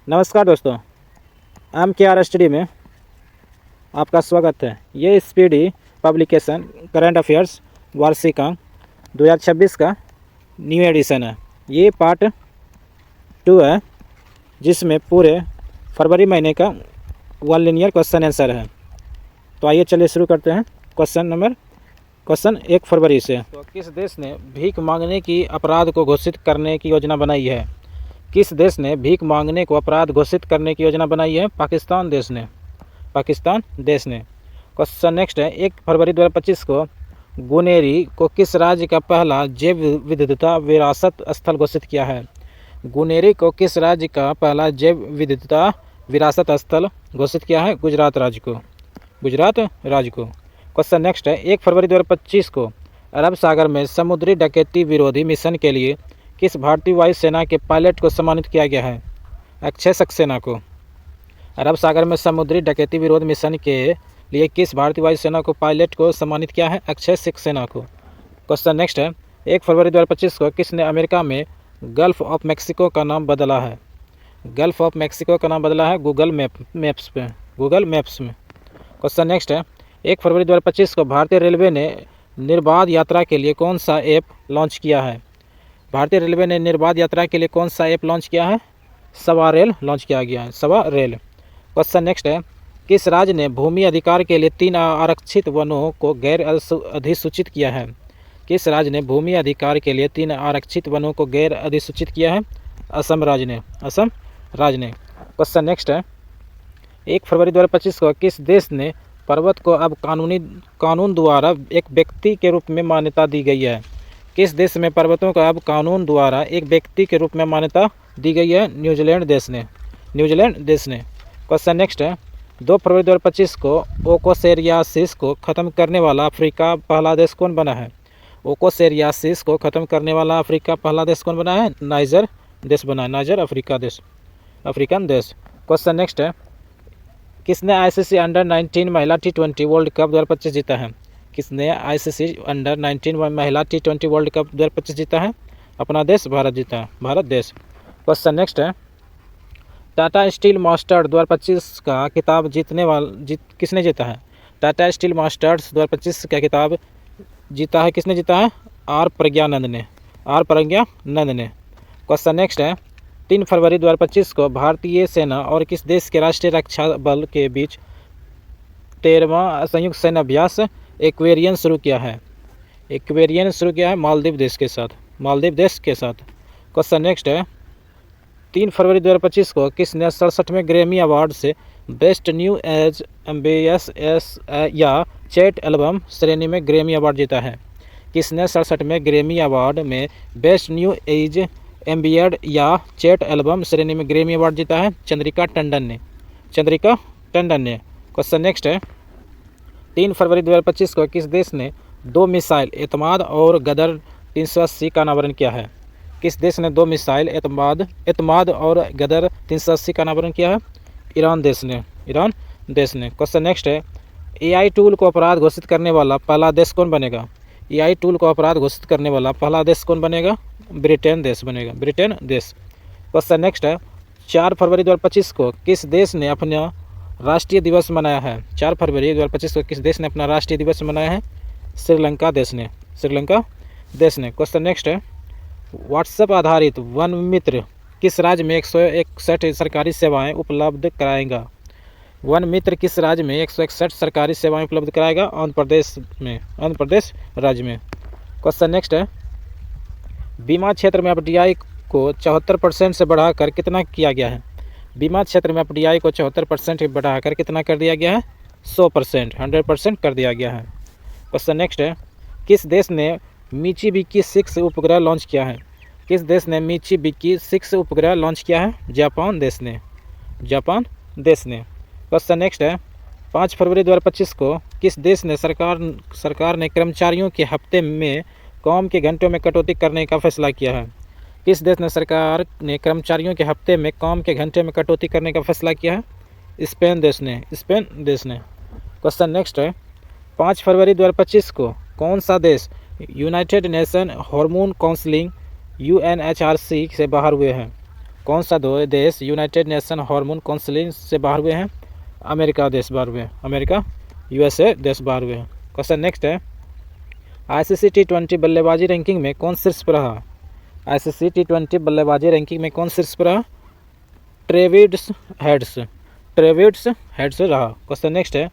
नमस्कार दोस्तों, एम के आर स्टडी में आपका स्वागत है। ये स्पीडी पब्लिकेशन करंट अफेयर्स वार्षिक अंक 2026 का न्यू एडिशन है। ये पार्ट 2 है, जिसमें पूरे फरवरी महीने का वन लिनियर क्वेश्चन आंसर है। तो आइए चलिए शुरू करते हैं। क्वेश्चन 1 फरवरी से। तो किस देश ने भीख मांगने की अपराध को घोषित करने की योजना बनाई है? किस देश ने भीख मांगने को अपराध घोषित करने की योजना बनाई है? पाकिस्तान देश ने। क्वेश्चन नेक्स्ट है, 1 फरवरी 2025 को गुनेरी को किस राज्य का पहला जैव विविधता विरासत स्थल घोषित किया है? गुनेरी को किस राज्य का पहला जैव विविधता विरासत स्थल घोषित किया है? गुजरात राज्य को। क्वेश्चन नेक्स्ट है, 1 फरवरी 2025 को अरब सागर में समुद्री डकैती विरोधी मिशन के लिए किस भारतीय वायुसेना के पायलट को सम्मानित किया गया है? अक्षय सक्सेना को। अरब सागर में समुद्री डकैती विरोध मिशन के लिए किस भारतीय वायुसेना को पायलट को सम्मानित किया है? अक्षय सक्सेना को। क्वेश्चन नेक्स्ट है, 1 फरवरी 2025 को किसने अमेरिका में गल्फ ऑफ मैक्सिको का नाम बदला है? गल्फ ऑफ मैक्सिको का नाम बदला है गूगल मैप्स में। क्वेश्चन नेक्स्ट है, 1 फरवरी 2025 को भारतीय रेलवे ने निर्बाध यात्रा के लिए कौन सा ऐप लॉन्च किया है? भारतीय रेलवे ने निर्बाध यात्रा के लिए कौन सा ऐप लॉन्च किया है? सवारेल लॉन्च किया गया है, सवारेल। क्वेश्चन नेक्स्ट है, किस राज्य ने भूमि अधिकार के लिए 3 आरक्षित वनों को गैर अधिसूचित किया है? किस राज्य ने भूमि अधिकार के लिए 3 आरक्षित वनों को गैर अधिसूचित किया है? असम राज्य ने। क्वेश्चन नेक्स्ट है, 1 फरवरी 2025 को किस देश ने पर्वत को अब कानून द्वारा एक व्यक्ति के रूप में मान्यता दी गई है? किस देश में पर्वतों को अब कानून द्वारा एक व्यक्ति के रूप में मान्यता दी गई है? न्यूजीलैंड देश ने। क्वेश्चन नेक्स्ट है, 2 फरवरी 2025 को ओकोसेरियासिस को ख़त्म करने वाला अफ्रीका पहला देश कौन बना है? ओकोसेरियासिस को ख़त्म करने वाला अफ्रीका पहला देश कौन बना है? नाइजर अफ्रीकन देश। क्वेश्चन नेक्स्ट है, किसने आईसीसी अंडर 19 महिला T20 वर्ल्ड कप 2025 जीता है? किसने आईसीसी अंडर 19 महिला T20 वर्ल्ड कप 2025 जीता है? अपना देश भारत देश। क्वेश्चन नेक्स्ट है, टाटा स्टील मास्टर्स 2025 का खिताब किसने जीता है? टाटा स्टील मास्टर्स 2025 का खिताब किसने जीता है? आर प्रज्ञानंद ने। क्वेश्चन नेक्स्ट है, 3 फरवरी 2025 को भारतीय सेना और किस देश के राष्ट्रीय रक्षा बल के बीच 13वां संयुक्त सैन्य अभ्यास एक्वेरियन शुरू किया है? मालदीव देश के साथ। क्वेश्चन नेक्स्ट है, 3 फरवरी 2025 को किसने 67वें ग्रैमी अवार्ड से बेस्ट न्यू एज एम्बियस या चैट एल्बम श्रेणी में ग्रैमी अवार्ड जीता है? किसने 67वें ग्रैमी अवार्ड में बेस्ट न्यू एज एम्बियड या चैट एल्बम श्रेणी में ग्रैमी अवार्ड जीता है? चंद्रिका टंडन ने। क्वेश्चन नेक्स्ट है, 3 फरवरी 2025 को किस देश ने 2 मिसाइल एतमाद और गदर 380 का अनावरण किया है? किस देश ने 2 मिसाइल एतमाद और गदर 380 का अनावरण किया है? ईरान देश ने। क्वेश्चन नेक्स्ट है, AI टूल को अपराध घोषित करने वाला पहला देश कौन बनेगा? ब्रिटेन देश। क्वेश्चन नेक्स्ट है, 4 फरवरी 2025 को किस देश ने अपना राष्ट्रीय दिवस मनाया है? 4 फरवरी 2025 को किस देश ने अपना राष्ट्रीय दिवस मनाया है? श्रीलंका देश ने। क्वेश्चन नेक्स्ट है, व्हाट्सएप आधारित वन मित्र किस राज्य में 161 सरकारी सेवाएं उपलब्ध कराएगा? वन मित्र किस राज्य में 161 सरकारी सेवाएं उपलब्ध कराएगा? आंध्र प्रदेश राज्य में। क्वेश्चन नेक्स्ट है, बीमा क्षेत्र में FDI को 74% से बढ़ाकर कितना किया गया है? बीमा क्षेत्र में FDI को 74% बढ़ाकर कितना कर दिया गया है? 100% कर दिया गया है। क्वेश्चन नेक्स्ट है, किस देश ने मिचिबिकी 6 उपग्रह लॉन्च किया है? जापान देश ने। क्वेश्चन नेक्स्ट है, 5 फरवरी 2025 को किस देश ने सरकार ने कर्मचारियों के हफ्ते में काम के घंटों में कटौती करने का फैसला किया है? किस देश ने सरकार ने कर्मचारियों के हफ्ते में काम के घंटे में कटौती करने का फैसला किया है? स्पेन देश ने। क्वेश्चन नेक्स्ट है, 5 फरवरी 2025 को कौन सा देश United nation hormone council UNHRC से बाहर हुए हैं? कौन सा दो देश यूनाइटेड नेशन हार्मोन काउंसिल से बाहर हुए हैं? अमेरिका देश बाहर हुए हैं, अमेरिका USA देश बाहर हुए हैं। क्वेश्चन नेक्स्ट है, ICC T20 बल्लेबाजी रैंकिंग में कौन शीर्ष पर रहा? ICC T20 बल्लेबाजी रैंकिंग में कौन शीर्ष पर रहा? ट्रेविस हेड्स रहा। क्वेश्चन नेक्स्ट है,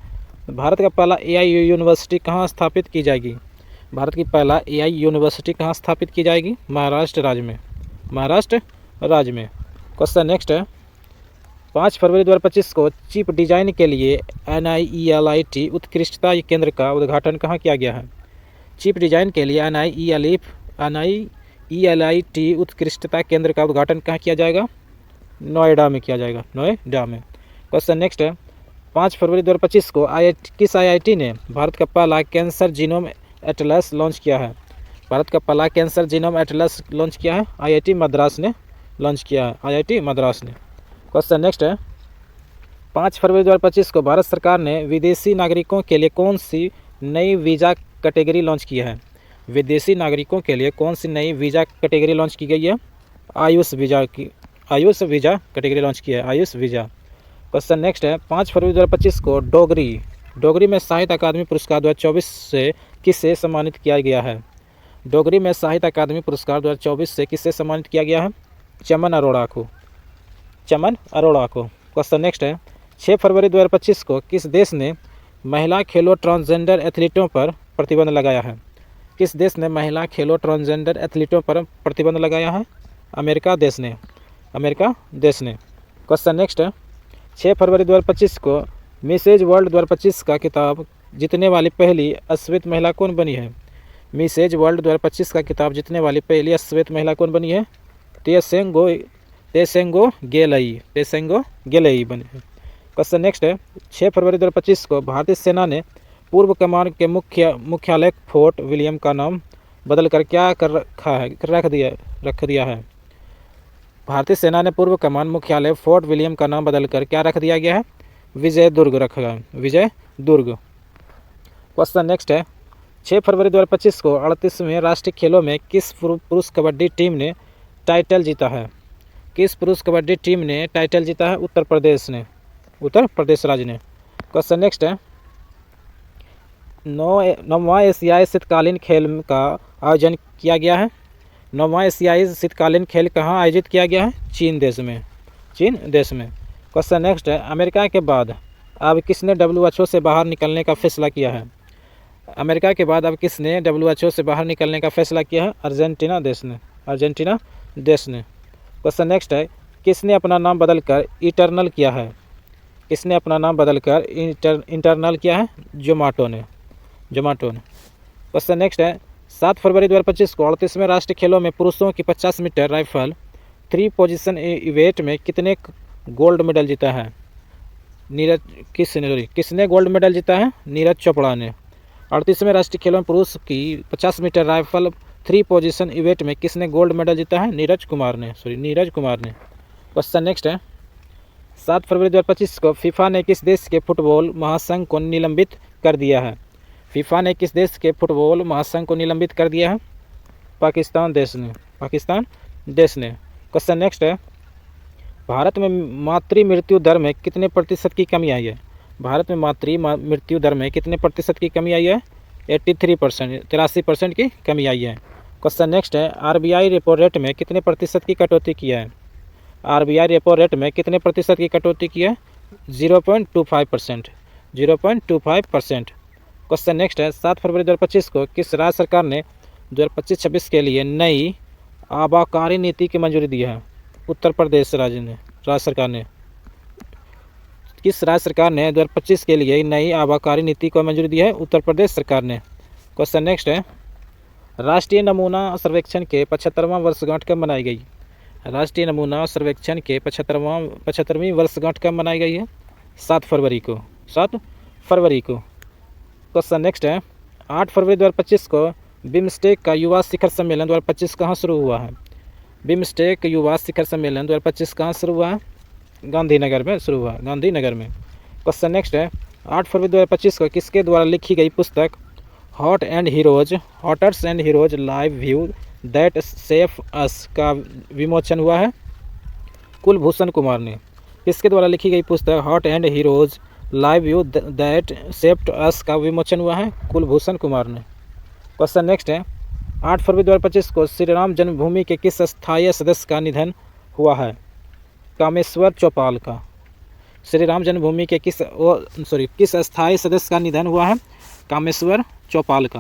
भारत का पहला AI यूनिवर्सिटी कहाँ स्थापित की जाएगी? भारत की पहला AI यूनिवर्सिटी कहाँ स्थापित की जाएगी? महाराष्ट्र राज्य में, महाराष्ट्र राज्य में। क्वेश्चन नेक्स्ट है, 5 फरवरी 2025 को चिप डिजाइन के लिए NIELIT उत्कृष्टता केंद्र का उद्घाटन कहाँ किया गया है? चिप डिजाइन के लिए NIELIT उत्कृष्टता केंद्र का उद्घाटन कहाँ किया जाएगा? नोएडा में किया जाएगा, नोएडा में। क्वेश्चन नेक्स्ट है, 5 फरवरी 2025 को किस IIT ने भारत का पहला कैंसर जीनोम एटलस लॉन्च किया है? भारत का पहला कैंसर जीनोम एटलस लॉन्च किया है? IIT मद्रास ने लॉन्च किया है, IIT मद्रास ने। क्वेश्चन नेक्स्ट है, 5 फरवरी 2025 को भारत सरकार ने विदेशी नागरिकों के लिए कौन सी नई वीज़ा कैटेगरी लॉन्च की है? विदेशी नागरिकों के लिए कौन सी नई वीज़ा कैटेगरी लॉन्च की गई है? आयुष वीज़ा कैटेगरी लॉन्च की है, आयुष वीज़ा। क्वेश्चन नेक्स्ट है, 5 फरवरी 2025 को डोगरी में साहित्य अकादमी पुरस्कार 2024 से किसे सम्मानित किया गया है? डोगरी में साहित्य अकादमी पुरस्कार 2024 से किसे सम्मानित किया गया है? चमन अरोड़ा को। क्वेश्चन नेक्स्ट है, 6 फरवरी 2025 को किस देश ने महिला खेलों ट्रांसजेंडर एथलीटों पर प्रतिबंध लगाया है? किस देश ने महिला खेलों ट्रांसजेंडर एथलीटों पर प्रतिबंध लगाया है? अमेरिका देश ने, क्वेश्चन नेक्स्ट है, 6 फरवरी 2025 को मिसेज वर्ल्ड 2025 का खिताब जीतने वाली पहली अश्वेत महिला कौन बनी है? मिसेज वर्ल्ड 2025 का खिताब जीतने वाली पहली अश्वेत महिला कौन बनी है? तेसेंगो गेलई बनी है। क्वेश्चन नेक्स्ट है, 6 फरवरी 2025 को भारतीय सेना ने पूर्व कमान के मुख्यालय फोर्ट विलियम का नाम बदलकर क्या रख दिया है? भारतीय सेना ने पूर्व कमान मुख्यालय फोर्ट विलियम का नाम बदलकर क्या रख दिया गया है? विजय दुर्ग रखा गया, विजय दुर्ग। क्वेश्चन नेक्स्ट है, 6 फरवरी 2025 को 38वें राष्ट्रीय खेलों में किस पुरुष कबड्डी टीम ने टाइटल जीता है? किस पुरुष कबड्डी टीम ने टाइटल जीता है? उत्तर प्रदेश राज्य ने। क्वेश्चन नेक्स्ट है, 9वां एशियाई शीतकालीन खेल का आयोजन किया गया है? 9वां एशियाई शीतकालीन खेल कहाँ आयोजित किया गया है? चीन देश में। क्वेश्चन नेक्स्ट है, अमेरिका के बाद अब किसने WHO से बाहर निकलने का फैसला किया है? अमेरिका के बाद अब किसने WHO से बाहर निकलने का फैसला किया है? अर्जेंटीना देश ने। क्वेश्चन नेक्स्ट है, किसने अपना नाम बदलकर इटरनल किया है? इंटरनल किया है? जोमेटो ने। क्वेश्चन नेक्स्ट है, 7 फरवरी 2025 को 38वें राष्ट्रीय खेलों में पुरुषों की 50 मीटर राइफल 3 पोजीशन इवेंट में कितने गोल्ड मेडल जीता है? किसने गोल्ड मेडल जीता है? नीरज चोपड़ा ने। 38वें राष्ट्रीय खेलों में पुरुष की 50 मीटर राइफल 3 पोजीशन इवेंट में किसने गोल्ड मेडल जीता है? नीरज कुमार ने। क्वेश्चन नेक्स्ट है, 7 फरवरी 2025 को फीफा ने किस देश के फुटबॉल महासंघ को निलंबित कर दिया है? फीफा ने किस देश के फुटबॉल महासंघ को निलंबित कर दिया है? पाकिस्तान देश ने। क्वेश्चन नेक्स्ट है, भारत में मातृ मृत्यु दर में कितने प्रतिशत की कमी आई है? भारत में मातृ मृत्यु दर में कितने प्रतिशत की कमी आई है? 83% की कमी आई है। क्वेश्चन नेक्स्ट है, RBI रेपो रेट में कितने प्रतिशत की कटौती की है? RBI रेपो रेट में कितने प्रतिशत की कटौती की है? 0.25%। क्वेश्चन नेक्स्ट है, 7 फरवरी 2025 को किस राज्य सरकार ने 2025-26 के लिए नई आबाकारी नीति की मंजूरी दी है? उत्तर प्रदेश राज्य सरकार ने। किस राज्य सरकार ने 2025 के लिए नई आबाकारी नीति को मंजूरी दी है? उत्तर प्रदेश सरकार ने। क्वेश्चन नेक्स्ट है, राष्ट्रीय नमूना सर्वेक्षण के 75वां वर्षगांठ कब मनाई गई? राष्ट्रीय नमूना सर्वेक्षण के 75वीं वर्षगांठ कब मनाई गई है? 7 फरवरी को। क्वेश्चन नेक्स्ट है, 8 फरवरी 2025 को बिम्स्टेक का युवा शिखर सम्मेलन 2025 कहाँ शुरू हुआ है? बिम्स्टेक युवा शिखर सम्मेलन 2025 कहाँ शुरू हुआ है? गांधीनगर में शुरू हुआ, गांधीनगर में। क्वेश्चन नेक्स्ट है, 8 फरवरी 2025 को किसके द्वारा लिखी गई पुस्तक हॉटर्स and heroes live view that save us का विमोचन हुआ है? कुलभूषण कुमार ने। किसके द्वारा लिखी गई पुस्तक heart and heroes live you that shaped us का विमोचन हुआ है? कुलभूषण कुमार ने। क्वेश्चन नेक्स्ट है, 8 फरवरी 2025 को श्री राम जन्मभूमि के किस स्थायी सदस्य का निधन हुआ है? कामेश्वर चौपाल का। श्री राम जन्मभूमि के किस स्थायी सदस्य का निधन हुआ है? कामेश्वर चौपाल का।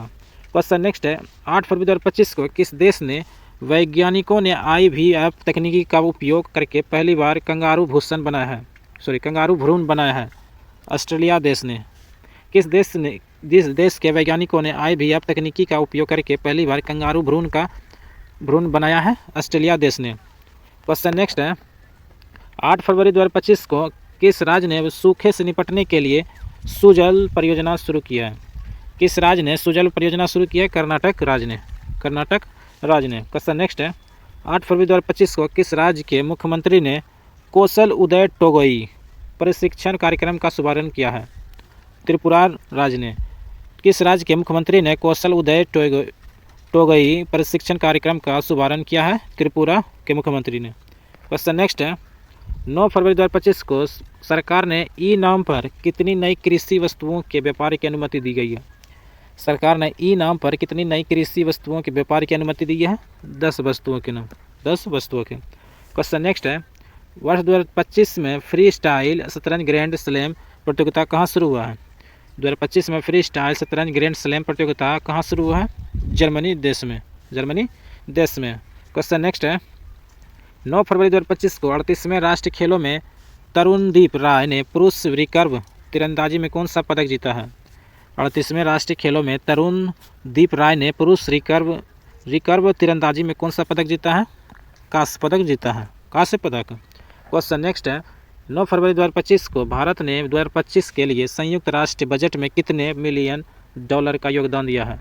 क्वेश्चन नेक्स्ट है, 8 फरवरी 2025 को किस देश ने वैज्ञानिकों ने IVF तकनीकी का उपयोग करके पहली बार कंगारू भ्रूण बनाया है? ऑस्ट्रेलिया देश ने। किस देश के वैज्ञानिकों ने IVF तकनीकी का उपयोग करके पहली बार कंगारू भ्रूण बनाया है? ऑस्ट्रेलिया देश ने। क्वेश्चन नेक्स्ट है, 8 फरवरी 2025 को किस राज्य ने सूखे से निपटने के लिए सुजल परियोजना शुरू किया है? किस राज्य ने सुजल परियोजना शुरू किया है? कर्नाटक राज्य ने। क्वेश्चन नेक्स्ट है, 8 फरवरी 2025 को किस राज्य के मुख्यमंत्री ने कौशल उदय टोगई प्रशिक्षण कार्यक्रम का शुभारंभ किया है? त्रिपुरा राज्य ने। किस राज्य के मुख्यमंत्री ने कौशल उदय टोगई प्रशिक्षण कार्यक्रम का शुभारंभ किया है? त्रिपुरा के मुख्यमंत्री ने। क्वेश्चन नेक्स्ट है, 9 फरवरी 2025 को सरकार ने ई-नाम पर कितनी नई कृषि वस्तुओं के व्यापार की अनुमति दी गई है? सरकार ने ई-नाम पर कितनी नई कृषि वस्तुओं के व्यापार की अनुमति दी है? 10 वस्तुओं के। क्वेश्चन नेक्स्ट है, वर्ष 2025 में फ्री स्टाइल शतरंज ग्रैंड स्लैम प्रतियोगिता कहाँ शुरू हुआ है? 2025 में फ्री स्टाइल शतरंज ग्रैंड स्लैम प्रतियोगिता कहाँ शुरू हुआ है? जर्मनी देश में। क्वेश्चन नेक्स्ट है, 9 फरवरी 2025 को 38वें राष्ट्रीय खेलों में तरुणदीप राय ने पुरुष रिकर्व तीरंदाजी में कौन सा पदक जीता है? 38वें राष्ट्रीय खेलों में तरुणदीप राय ने पुरुष रिकर्व तीरंदाजी में कौन सा पदक जीता है? कांस्य पदक। क्वेश्चन नेक्स्ट है, 9 फरवरी 2025 को भारत ने 2025 के लिए संयुक्त राष्ट्र बजट में कितने मिलियन डॉलर का योगदान दिया है?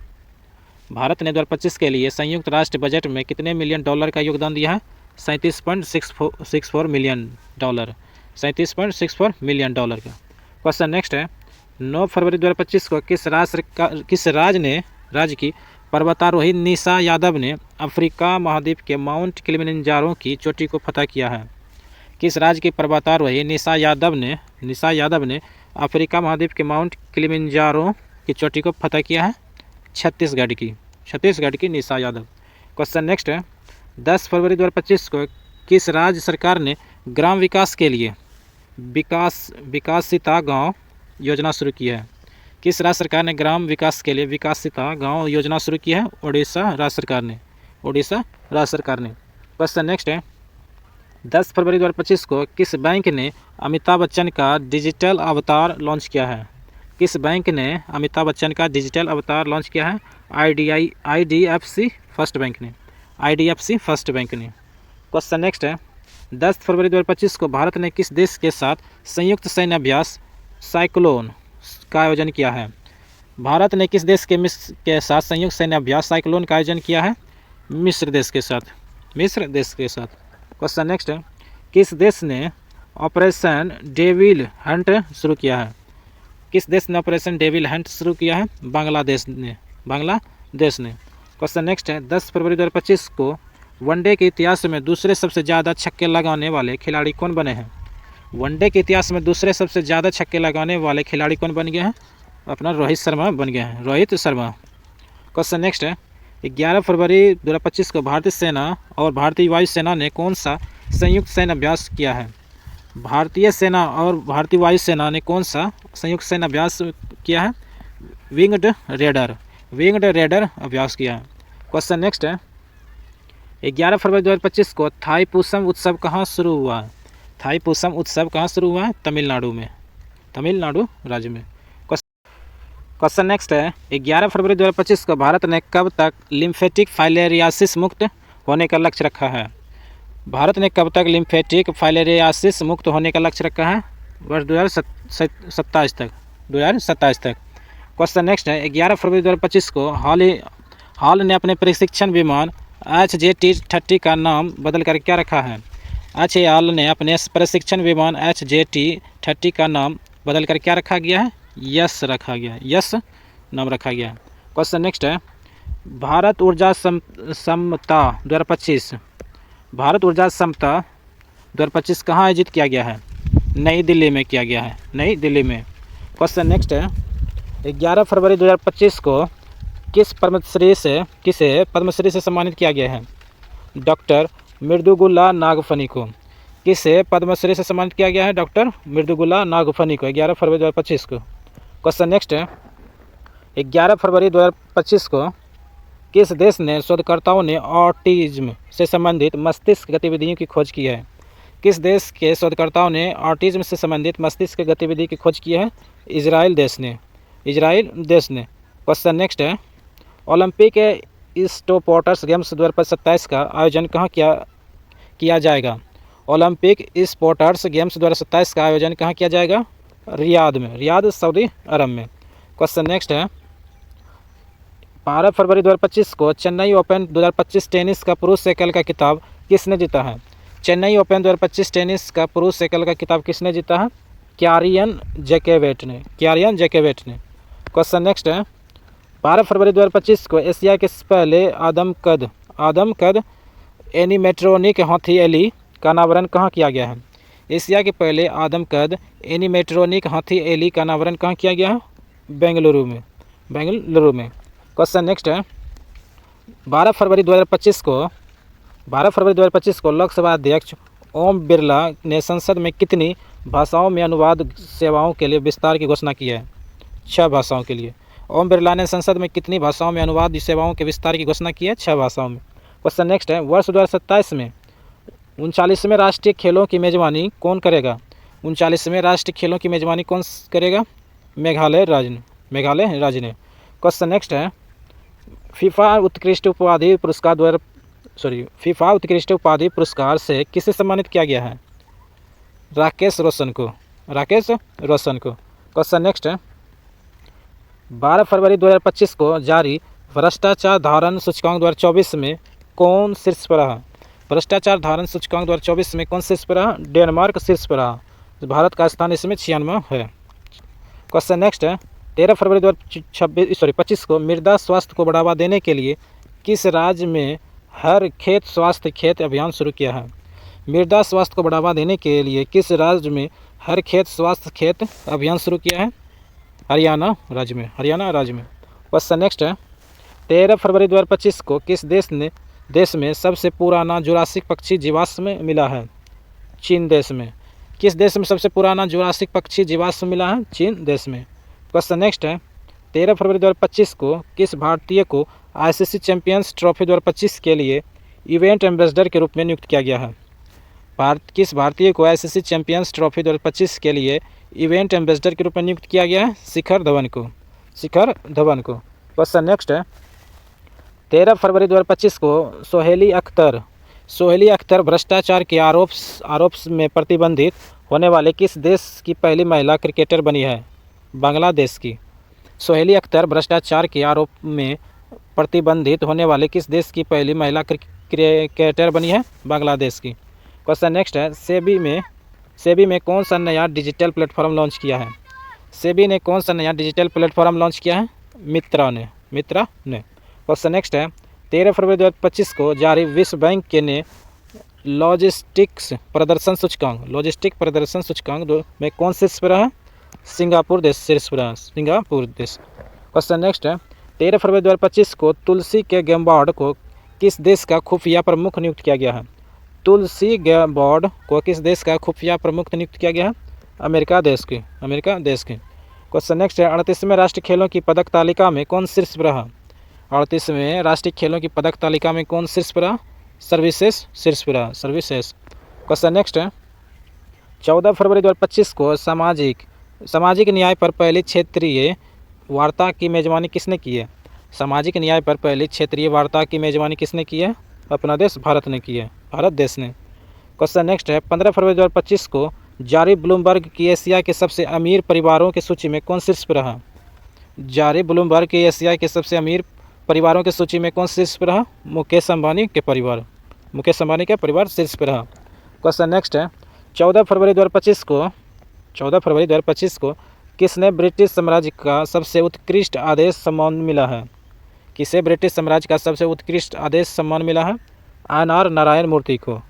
भारत ने 2025 के लिए संयुक्त राष्ट्र बजट में कितने मिलियन डॉलर का योगदान दिया है? 37.64 मिलियन डॉलर। 37.64 मिलियन डॉलर का। क्वेश्चन नेक्स्ट है, 9 फरवरी 2025 को किस राज्य की पर्वतारोही निशा यादव ने अफ्रीका महाद्वीप के माउंट किलिमंजारो की चोटी को फतह किया है? किस राज्य की पर्वतारोही निशा यादव ने अफ्रीका महाद्वीप के माउंट किलिमंजारो की चोटी को फतह किया है? छत्तीसगढ़ की निशा यादव। क्वेश्चन नेक्स्ट है, 10 फरवरी 2025 को किस राज्य सरकार ने ग्राम विकास के लिए विकासिता गांव योजना शुरू की है? किस राज्य सरकार ने ग्राम विकास के लिए विकासिता गांव योजना शुरू की है? ओडिशा राज्य सरकार ने। क्वेश्चन नेक्स्ट है, 10 फरवरी 2025 को किस बैंक ने अमिताभ बच्चन का डिजिटल अवतार लॉन्च किया है? किस बैंक ने अमिताभ बच्चन का डिजिटल अवतार लॉन्च किया है? IDFC फर्स्ट बैंक ने। क्वेश्चन नेक्स्ट है, 10 फरवरी 2025 को भारत ने किस देश के साथ संयुक्त सैन्य अभ्यास साइक्लोन का आयोजन किया है? भारत ने किस देश के साथ संयुक्त सैन्य अभ्यास साइक्लोन का आयोजन किया है? मिस्र देश के साथ। क्वेश्चन नेक्स्ट है, किस देश ने ऑपरेशन डेविल हंट शुरू किया है? किस देश ने ऑपरेशन डेविल हंट शुरू किया है? बांग्लादेश ने। क्वेश्चन नेक्स्ट है, 10 फरवरी 2025 को वनडे के इतिहास में दूसरे सबसे ज़्यादा छक्के लगाने वाले खिलाड़ी कौन बने हैं? वनडे के इतिहास में दूसरे सबसे ज़्यादा छक्के लगाने वाले खिलाड़ी कौन बन गए हैं? अपना रोहित शर्मा बन गए हैं। क्वेश्चन नेक्स्ट है, 11 फरवरी 2025 को भारतीय सेना और भारतीय वायुसेना ने कौन सा संयुक्त सैन्य अभ्यास किया है? भारतीय सेना और भारतीय वायुसेना ने कौन सा संयुक्त सैन्य अभ्यास किया है? विंग्ड रेडर अभ्यास किया है। क्वेश्चन नेक्स्ट है, 11 फरवरी 2025 को थाईपुसम उत्सव कहाँ शुरू हुआ है? तमिलनाडु राज्य में। क्वेश्चन नेक्स्ट है, 11 फरवरी 2025 को भारत ने कब तक लिम्फेटिक फाइलेरियासिस मुक्त होने का लक्ष्य रखा है? वर्ष 2027 तक। क्वेश्चन नेक्स्ट है, 11 फरवरी 2025 को हाल ने अपने प्रशिक्षण विमान HJT-30 का नाम बदलकर क्या रखा है? हाल ने अपने प्रशिक्षण विमान HJT-30 का नाम बदलकर क्या रखा गया है? यस नाम रखा गया है। क्वेश्चन नेक्स्ट है, भारत ऊर्जा समता 2025 कहाँ आयोजित किया गया है? नई दिल्ली में किया गया है, नई दिल्ली में। क्वेश्चन नेक्स्ट है, 11 फरवरी 2025 को किसे पद्मश्री से सम्मानित किया गया है? डॉक्टर मृदुगुला नागफनी को। किसे पद्मश्री से सम्मानित किया गया है? डॉक्टर मृदुगुला नागफनी को, 11 फरवरी 2025 को। क्वेश्चन नेक्स्ट है, 11 फरवरी 2025 को किस देश ने शोधकर्ताओं ने ऑटिज्म से संबंधित मस्तिष्क गतिविधियों की खोज की है? किस देश के शोधकर्ताओं ने ऑटिज्म से संबंधित मस्तिष्क गतिविधि की खोज की है? इजराइल देश ने, इजराइल देश ने। क्वेश्चन नेक्स्ट है, ओलंपिक स्पोर्ट्स गेम्स 2027 का आयोजन कहाँ किया जाएगा? ओलंपिक स्पोर्ट्स गेम्स 2027 का आयोजन कहाँ किया जाएगा? रियाद में, रियाद सऊदी अरब में। क्वेश्चन नेक्स्ट है, 12 फरवरी 2025 को चेन्नई ओपन 2025 टेनिस का पुरुष एकल का खिताब किसने जीता है? चेन्नई ओपन 2025 टेनिस का पुरुष एकल का खिताब किसने जीता है? क्यारियन जैकोविच ने, क्यारियन जैकोविच ने। क्वेश्चन नेक्स्ट है, 12 फरवरी 2025 को एशिया के पहले आदमकद एनिमेट्रॉनिक हाथी एली का अनावरण कहाँ किया गया है? एशिया के पहले आदमकद एनिमेट्रॉनिक हाथी एली का अनावरण कहाँ किया गया है? बेंगलुरु में, बेंगलुरु में। क्वेश्चन नेक्स्ट है, 12 फरवरी 2025 को लोकसभा अध्यक्ष ओम बिरला ने संसद में कितनी भाषाओं में अनुवाद सेवाओं के लिए विस्तार की घोषणा की है? 6 भाषाओं के लिए। ओम बिरला ने संसद में कितनी भाषाओं में अनुवाद सेवाओं के विस्तार की घोषणा की है? 6 भाषाओं में। क्वेश्चन नेक्स्ट है, वर्ष 2027 में 39वें राष्ट्रीय खेलों की मेजबानी कौन करेगा? 39वें राष्ट्रीय खेलों की मेजबानी कौन करेगा? मेघालय राज्य ने। क्वेश्चन नेक्स्ट है, फीफा उत्कृष्ट उपाधि पुरस्कार से किसे सम्मानित किया गया है? राकेश रोशन को। क्वेश्चन नेक्स्ट है, 12 फरवरी 2025 को जारी भ्रष्टाचार धारण सूचकांक 2024 में कौन शीर्ष पर रहा? भ्रष्टाचार धारण सूचकांक 2024 में कौन शीर्ष पर रहा? डेनमार्क शीर्ष पर रहा। भारत का स्थान इसमें 96 है। क्वेश्चन नेक्स्ट है, 13 फरवरी 2025 को मृदा स्वास्थ्य को बढ़ावा देने के लिए किस राज्य में हर खेत स्वास्थ्य खेत अभियान शुरू किया है? मृदा स्वास्थ्य को बढ़ावा देने के लिए किस राज्य में हर खेत स्वास्थ्य खेत अभियान शुरू किया है? हरियाणा राज्य में, क्वेश्चन नेक्स्ट है, 13 फरवरी 2025 को किस देश में सबसे पुराना जुरासिक पक्षी जीवाश्म मिला है? चीन देश में। किस देश में सबसे पुराना जुरासिक पक्षी जीवाश्म मिला है? चीन देश में। क्वेश्चन नेक्स्ट है, 13 फरवरी 2025 को किस भारतीय को आईसीसी चैंपियंस ट्रॉफी 2025 के लिए इवेंट एम्बेसडर के रूप में नियुक्त किया गया है? किस भारतीय को आईसीसी चैंपियंस ट्रॉफी 2025 के लिए इवेंट एम्बेसडर के रूप में नियुक्त किया गया है? शिखर धवन को। क्वेश्चन नेक्स्ट है, 13 फरवरी 2025 को सोहेली अख्तर भ्रष्टाचार के आरोप में प्रतिबंधित होने वाले किस देश की पहली महिला क्रिकेटर बनी है? बांग्लादेश की। सोहेली अख्तर भ्रष्टाचार के आरोप में प्रतिबंधित होने वाले किस देश की पहली महिला क्रिकेटर बनी है? बांग्लादेश की। क्वेश्चन नेक्स्ट है, सेबी में कौन सा नया डिजिटल प्लेटफॉर्म लॉन्च किया है? सेबी ने कौन सा नया डिजिटल प्लेटफॉर्म लॉन्च किया है? मित्रा ने। क्वेश्चन नेक्स्ट है, 13 फरवरी 2025 को जारी विश्व बैंक के ने लॉजिस्टिक प्रदर्शन सूचकांक में कौन शीर्ष पर है? सिंगापुर देश। क्वेश्चन नेक्स्ट है, 13 फरवरी 2025 को तुलसी के गैम्बार्ड को किस देश का खुफिया प्रमुख नियुक्त किया गया है? तुलसी गैम्बार्ड को किस देश का खुफिया प्रमुख नियुक्त किया गया है? अमेरिका देश की। क्वेश्चन नेक्स्ट है, 38वें राष्ट्रीय खेलों की पदक तालिका में कौन शीर्ष पर रहा? 38वें राष्ट्रीय खेलों की पदक तालिका में कौन शीर्ष पर रहा? सर्विसेज शीर्ष पर रहा। क्वेश्चन नेक्स्ट है, 14 फरवरी 2025 को सामाजिक न्याय पर पहली क्षेत्रीय वार्ता की मेजबानी किसने की है? सामाजिक न्याय पर पहली क्षेत्रीय वार्ता की मेजबानी किसने की है? अपना देश भारत ने की है, भारत देश ने। क्वेश्चन नेक्स्ट है, 15 फरवरी 2025 को जारी ब्लूमबर्ग की एशिया के सबसे अमीर परिवारों की सूची में कौन शीर्ष पर रहा? जारी ब्लूमबर्ग की एशिया के सबसे अमीर परिवारों की सूची में कौन शीर्ष पर रहा? मुकेश अंबानी के परिवार शीर्ष पर रहा। क्वेश्चन नेक्स्ट है, 14 फरवरी 2025 को किसने ब्रिटिश साम्राज्य का सबसे उत्कृष्ट आदेश सम्मान मिला है? किसे ब्रिटिश साम्राज्य का सबसे उत्कृष्ट आदेश सम्मान मिला है? NR नारायण मूर्ति को।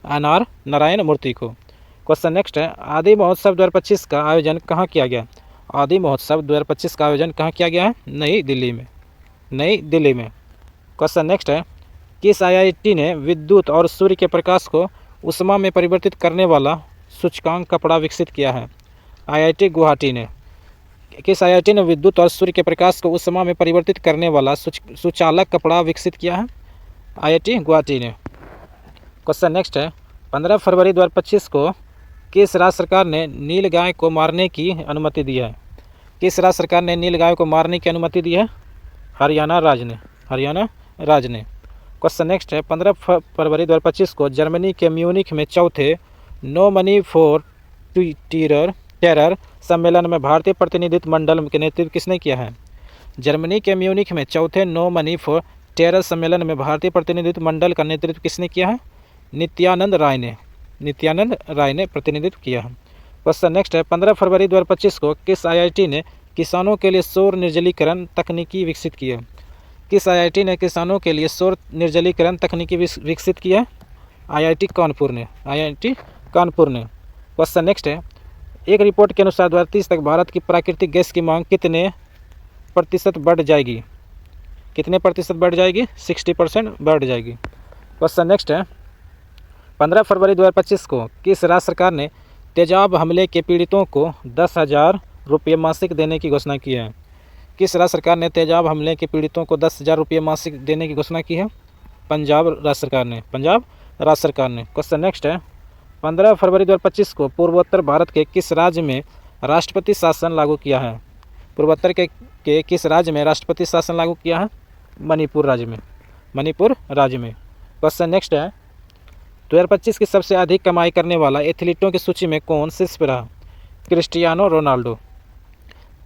NR नारायण मूर्ति को। क्वेश्चन नेक्स्ट है, आदि महोत्सव 2025 का आयोजन कहाँ किया गया? आदि महोत्सव 2025 का आयोजन कहाँ किया गया है? नई दिल्ली में। नई दिल्ली में। क्वेश्चन नेक्स्ट है, किस IIT ने विद्युत और सूर्य के प्रकाश को ऊष्मा में परिवर्तित करने वाला सूचकांक कपड़ा विकसित किया है? IIT गुवाहाटी ने। किस IIT ने विद्युत और सूर्य के प्रकाश को ऊष्मा में परिवर्तित करने वाला सुचालक कपड़ा विकसित किया है? IIT गुवाहाटी ने। क्वेश्चन नेक्स्ट है, 15 फरवरी 2025 को किस राज्य सरकार ने नीलगाय को मारने की अनुमति दी है? किस राज्य सरकार ने नीलगाय को मारने की अनुमति दी है? हरियाणा राज्य ने। हरियाणा राज्य ने। क्वेश्चन नेक्स्ट है, 15 फरवरी 2025 को जर्मनी के म्यूनिख में चौथे नो मनी फॉर टेरर सम्मेलन में भारतीय प्रतिनिधित्व मंडल के नेतृत्व किसने किया है? जर्मनी के म्यूनिख में चौथे नो मनी फॉर टेरर सम्मेलन में भारतीय प्रतिनिधित्व मंडल का नेतृत्व किसने किया है? नित्यानंद राय ने। नित्यानंद राय ने प्रतिनिधित्व किया है। क्वेश्चन नेक्स्ट है, 15 फरवरी 2025 को किस IIT ने किसानों के लिए सौर निर्जलीकरण तकनीकी विकसित की है? किस IIT ने किसानों के लिए सौर निर्जलीकरण तकनीकी विकसित की है? IIT कानपुर ने। IIT कानपुर ने। क्वेश्चन नेक्स्ट है, एक रिपोर्ट के अनुसार 2030 तक भारत की प्राकृतिक गैस की मांग कितने प्रतिशत बढ़ जाएगी? कितने प्रतिशत बढ़ जाएगी? 60% बढ़ जाएगी। क्वेश्चन नेक्स्ट है, 15 फरवरी 2025 को किस राज्य सरकार ने तेजाब हमले के पीड़ितों को 10,000 रुपये मासिक देने की घोषणा की है? किस राज्य सरकार ने तेजाब हमले के पीड़ितों को 10,000 रुपये मासिक देने की घोषणा की है? पंजाब राज्य सरकार ने। पंजाब राज्य सरकार ने। क्वेश्चन नेक्स्ट है, 15 फरवरी 2025 को पूर्वोत्तर भारत के किस राज्य में राष्ट्रपति शासन लागू किया है? पूर्वोत्तर के किस राज्य में राष्ट्रपति शासन लागू किया है? मणिपुर राज्य में। मणिपुर राज्य में। क्वेश्चन नेक्स्ट है, 2025 की सबसे अधिक कमाई करने वाला एथलीटों की सूची में कौन शीर्ष पर रहा? Cristiano Ronaldo.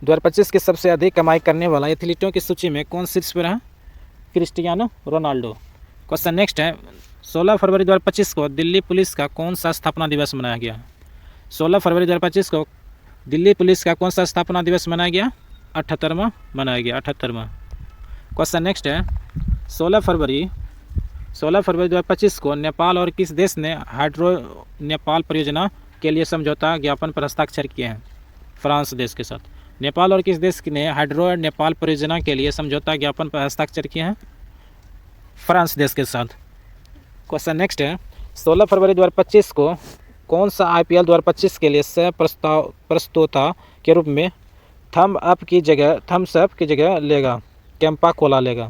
2025 की सबसे अधिक कमाई करने वाला एथलीटों की सूची में कौन शीर्ष पर रहा? Cristiano Ronaldo. क्वेश्चन नेक्स्ट है, 16 फरवरी 2025 को दिल्ली पुलिस का कौन सा स्थापना दिवस मनाया गया? 16 फरवरी 2025 को दिल्ली पुलिस का कौन सा स्थापना दिवस मनाया गया? 78वां मनाया गया। 78वां। क्वेश्चन नेक्स्ट है, 16 फरवरी 2025 को नेपाल और किस देश ने हाइड्रो नेपाल परियोजना के लिए समझौता ज्ञापन पर हस्ताक्षर किए हैं? फ्रांस देश के साथ। नेपाल और किस देश ने हाइड्रो नेपाल परियोजना के लिए समझौता ज्ञापन पर हस्ताक्षर किए हैं? फ्रांस देश के साथ। क्वेश्चन नेक्स्ट है, 16 फरवरी 2025 को कौन सा IPL 2025 के लिए सह प्रस्तोता के रूप में थम्स अप की जगह लेगा? कैंपा कोला लेगा।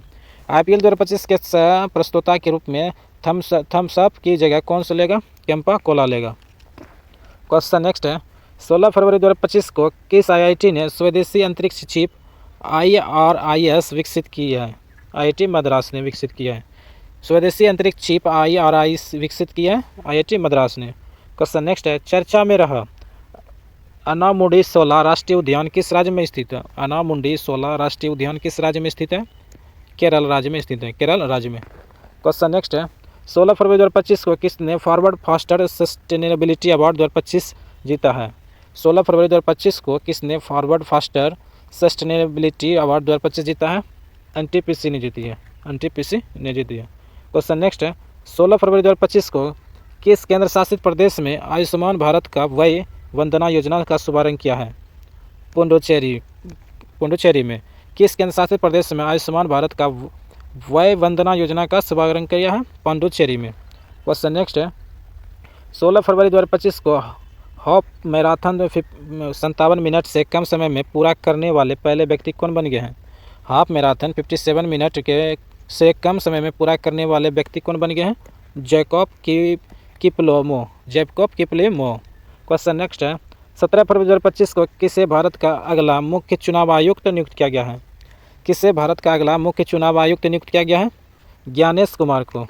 IPL 2025 के सह प्रस्तोता के रूप में थम्स अप की जगह कौन सा लेगा? कैंपा कोला लेगा। क्वेश्चन नेक्स्ट है, 16 फरवरी 2025 को किस IIT ने स्वदेशी अंतरिक्ष छिप IRIS विकसित की है? IIT मद्रास ने विकसित किया है। स्वदेशी अंतरिक्ष छिप IRIS विकसित किया है IIT मद्रास ने। क्वेश्चन नेक्स्ट है, चर्चा में रहा अनामुंडी शोला राष्ट्रीय उद्यान किस राज्य में स्थित है? अनामुंडी शोला राष्ट्रीय उद्यान किस राज्य में स्थित है? केरल राज्य में स्थित है। केरल राज्य में। क्वेश्चन नेक्स्ट है, 16 फरवरी 2025 को किसने फॉरवर्ड फास्टर सस्टेनेबिलिटी अवार्ड 2025 जीता है? 16 फरवरी 2025 को किसने फॉरवर्ड फास्टर सस्टेनेबिलिटी अवार्ड 2025 जीता है? NTPC ने जीती है। NTPC ने जीती है। क्वेश्चन नेक्स्ट है, 16 फरवरी 2025 को किस केंद्र शासित प्रदेश में आयुष्मान भारत का वय वंदना योजना का शुभारंभ किया है? पुडुचेरी में। किस केंद्र शासित प्रदेश में आयुष्मान भारत का वय वंदना योजना का शुभारंभ किया है? पुडुचेरी में। क्वेश्चन नेक्स्ट है, 16 फरवरी 2025 को हाफ मैराथन 57 मिनट से कम समय में पूरा करने वाले पहले व्यक्ति कौन बन गए हैं? हाफ मैराथन 57 मिनट से कम समय में पूरा करने वाले व्यक्ति कौन बन गए हैं? जैकब किपलिमो। क्वेश्चन नेक्स्ट है, 17 फरवरी 2025 को किसे भारत का अगला मुख्य चुनाव आयुक्त नियुक्त किया गया है? किसे भारत का अगला मुख्य चुनाव आयुक्त नियुक्त किया गया है? ज्ञानेश कुमार को।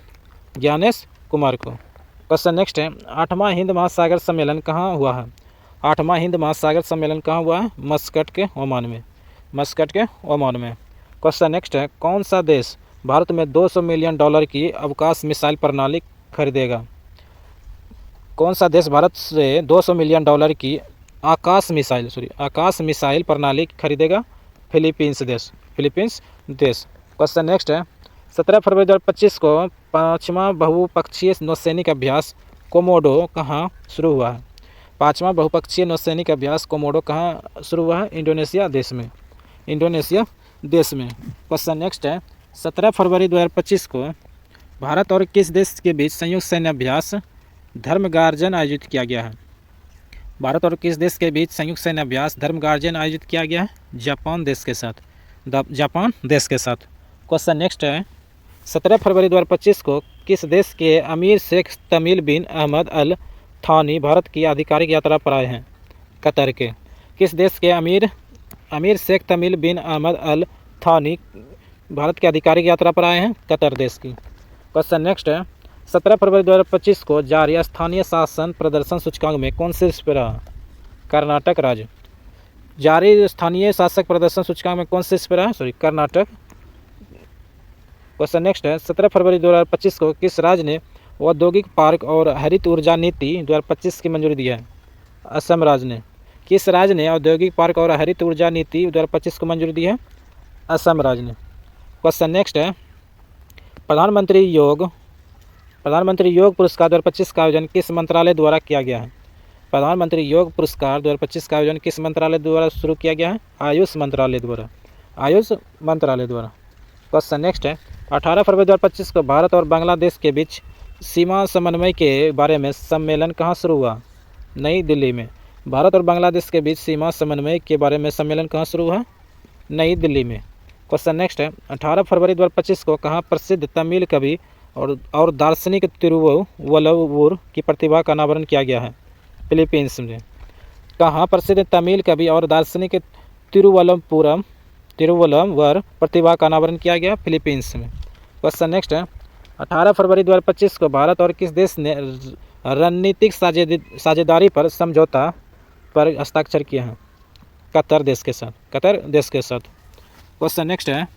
क्वेश्चन नेक्स्ट है, 8वां हिंद महासागर सम्मेलन कहाँ हुआ है? 8वां हिंद महासागर सम्मेलन कहाँ हुआ है? मस्कट के ओमान में। क्वेश्चन नेक्स्ट है, कौन सा देश भारत में $200 मिलियन की अवकाश मिसाइल प्रणाली खरीदेगा? कौन सा देश भारत से $200 मिलियन की आकाश मिसाइल प्रणाली खरीदेगा? फिलीपींस देश। क्वेश्चन नेक्स्ट है, 17 फरवरी 2025 को 5वां बहुपक्षीय नौसैनिक अभ्यास कोमोडो कहाँ शुरू हुआ है? 5वां बहुपक्षीय नौसैनिक अभ्यास कोमोडो कहाँ शुरू हुआ है? इंडोनेशिया देश में। इंडोनेशिया देश में। क्वेश्चन नेक्स्ट है 17 फरवरी 2025 को भारत और किस देश के बीच संयुक्त सैन्य अभ्यास धर्मगार्जन आयोजित किया गया है? भारत और किस देश के बीच संयुक्त सैन्य अभ्यास धर्मगार्जन आयोजित किया गया है? जापान देश के साथ। जापान देश के साथ। क्वेश्चन नेक्स्ट है 17 फरवरी 2025 को किस देश के अमीर शेख तमीम बिन अहमद अल थानी भारत की आधिकारिक यात्रा पर आए हैं? कतर के। किस देश के अमीर शेख तमीम बिन अहमद अल थानी भारत की आधिकारिक यात्रा पर आए हैं? कतर देश की। क्वेश्चन नेक्स्ट है 17 फरवरी 2025 को जारी स्थानीय शासन प्रदर्शन सूचकांक में कौन शीर्ष पर रहा? कर्नाटक राज्य। जारी स्थानीय शासक प्रदर्शन सूचकांक में कौन शीर्ष पर रहा? कर्नाटक। क्वेश्चन नेक्स्ट है 17 फरवरी 2025 को किस राज्य ने औद्योगिक पार्क और हरित ऊर्जा नीति 2025 की मंजूरी दी है? असम राज्य ने। किस राज्य ने औद्योगिक पार्क और हरित ऊर्जा नीति 2025 को मंजूरी दी है? असम राज्य ने। क्वेश्चन नेक्स्ट है प्रधानमंत्री योग पुरस्कार 2025 का आयोजन किस मंत्रालय द्वारा किया गया है? प्रधानमंत्री योग पुरस्कार 2025 का आयोजन किस मंत्रालय द्वारा शुरू किया गया है? आयुष मंत्रालय द्वारा। क्वेश्चन नेक्स्ट है 18 फरवरी 2025 को भारत और बांग्लादेश के बीच सीमा समन्वय के बारे में सम्मेलन कहाँ शुरू हुआ? नई दिल्ली में। भारत और बांग्लादेश के बीच सीमा समन्वय के बारे में सम्मेलन कहाँ शुरू हुआ? नई दिल्ली में। क्वेश्चन नेक्स्ट है 18 फरवरी 2025 को कहाँ प्रसिद्ध तमिल कवि और दार्शनिक तिरुवल्लुवर की प्रतिभा का अनावरण किया गया है? फिलीपींस में। कहाँ प्रसिद्ध तमिल कवि और दार्शनिक तिरुवल्लुवर प्रतिभा का अनावरण किया गया? फिलीपींस में। क्वेश्चन नेक्स्ट है 18 फरवरी 2025 को भारत और किस देश ने रणनीतिक साझेदारी पर समझौता पर हस्ताक्षर किए हैं? कतर देश के साथ। क्वेश्चन नेक्स्ट है